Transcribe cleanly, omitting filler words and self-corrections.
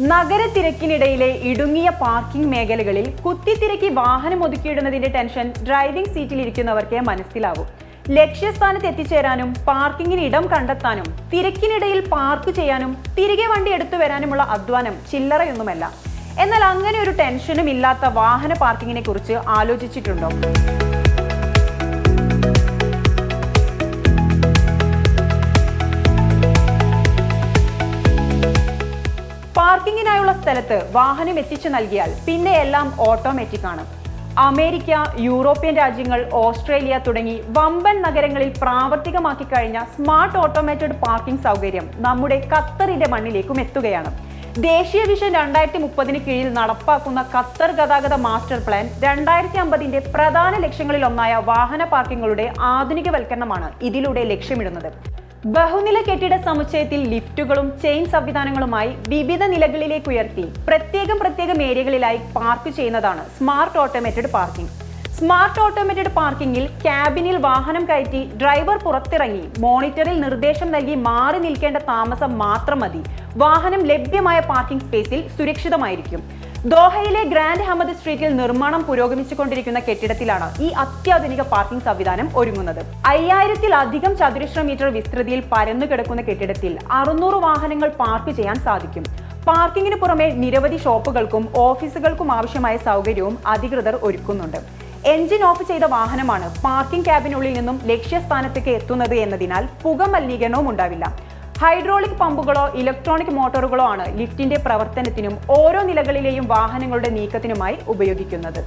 നഗരത്തിരക്കിനിടയിലെ ഇടുങ്ങിയ പാർക്കിംഗ് മേഖലകളിൽ കുത്തിത്തിരക്കി വാഹനം ഒതുക്കിയിടുന്നതിന്റെ ടെൻഷൻ ഡ്രൈവിംഗ് സീറ്റിലിരിക്കുന്നവർക്ക് മനസ്സിലാവും. ലക്ഷ്യസ്ഥാനത്ത് എത്തിച്ചേരാനും പാർക്കിങ്ങിന് ഇടം കണ്ടെത്താനും തിരക്കിനിടയിൽ പാർക്ക് ചെയ്യാനും തിരികെ വണ്ടി എടുത്തു വരാനുമുള്ള അധ്വാനം ചില്ലറയൊന്നുമല്ല. എന്നാൽ അങ്ങനെ ഒരു ടെൻഷനും ഇല്ലാത്ത വാഹന പാർക്കിങ്ങിനെ കുറിച്ച് ആലോചിച്ചിട്ടുണ്ടോ? പാർക്കിങ്ങിനായുള്ള സ്ഥലത്ത് വാഹനം എത്തിച്ചു നൽകിയാൽ പിന്നെ എല്ലാം ഓട്ടോമാറ്റിക് ആണ്. അമേരിക്ക, യൂറോപ്യൻ രാജ്യങ്ങൾ, ഓസ്ട്രേലിയ തുടങ്ങി വമ്പൻ നഗരങ്ങളിൽ പ്രാവർത്തികമാക്കി കഴിഞ്ഞ സ്മാർട്ട് ഓട്ടോമേറ്റഡ് പാർക്കിംഗ് സൗകര്യം നമ്മുടെ ഖത്തറിന്റെ മണ്ണിലേക്കും എത്തുകയാണ്. ദേശീയ വിഷൻ 2030 കീഴിൽ നടപ്പാക്കുന്ന ഖത്തർ ഗതാഗത മാസ്റ്റർ പ്ലാൻ 2050 പ്രധാന ലക്ഷ്യങ്ങളിലൊന്നായ വാഹന പാർക്കിങ്ങുകളുടെ ആധുനികവൽക്കരണമാണ് ഇതിലൂടെ ലക്ഷ്യമിടുന്നത്. ബഹുനില കെട്ടിട സമുച്ചയത്തിൽ ലിഫ്റ്റുകളും ചെയിൻ സംവിധാനങ്ങളുമായി വിവിധ നിലകളിലേക്ക് ഉയർത്തി പ്രത്യേകം ഏരിയകളിലായി പാർക്ക് ചെയ്യുന്നതാണ് smart automated parking. Smart automated പാർക്കിംഗിൽ ക്യാബിനിൽ വാഹനം കയറ്റി ഡ്രൈവർ പുറത്തിറങ്ങി മോണിറ്ററിൽ നിർദ്ദേശം നൽകി മാറി നിൽക്കേണ്ട താമസം മാത്രം മതി. വാഹനം ലഭ്യമായ പാർക്കിംഗ് സ്പേസിൽ സുരക്ഷിതമായിരിക്കും. ദോഹയിലെ ഗ്രാൻഡ് ഹമദ് സ്ട്രീറ്റിൽ നിർമ്മാണം പുരോഗമിച്ചുകൊണ്ടിരിക്കുന്ന കെട്ടിടത്തിലാണ് ഈ അത്യാധുനിക പാർക്കിംഗ് സംവിധാനം ഒരുങ്ങുന്നത്. 5000-ലധികം ചതുരശ്ര മീറ്റർ വിസ്തൃതിയിൽ പരന്നു കിടക്കുന്ന കെട്ടിടത്തിൽ 600 വാഹനങ്ങൾ പാർക്ക് ചെയ്യാൻ സാധിക്കും. പാർക്കിങ്ങിന് പുറമെ നിരവധി ഷോപ്പുകൾക്കും ഓഫീസുകൾക്കും ആവശ്യമായ സൗകര്യവും അധികൃതർ ഒരുക്കുന്നുണ്ട്. എഞ്ചിൻ ഓഫ് ചെയ്ത വാഹനമാണ് പാർക്കിംഗ് ക്യാബിനുള്ളിൽ നിന്നും ലക്ഷ്യസ്ഥാനത്തേക്ക് എത്തുന്നത് എന്നതിനാൽ പുക മലിനീകരണവും ഉണ്ടാവില്ല. ഹൈഡ്രോളിക് പമ്പുകളോ ഇലക്ട്രോണിക് മോട്ടോറുകളോ ആണ് ലിഫ്റ്റിന്റെ പ്രവർത്തനത്തിനും ഓരോ നിലകളിലെയും വാഹനങ്ങളുടെ നീക്കത്തിനുമായി ഉപയോഗിക്കുന്നത്.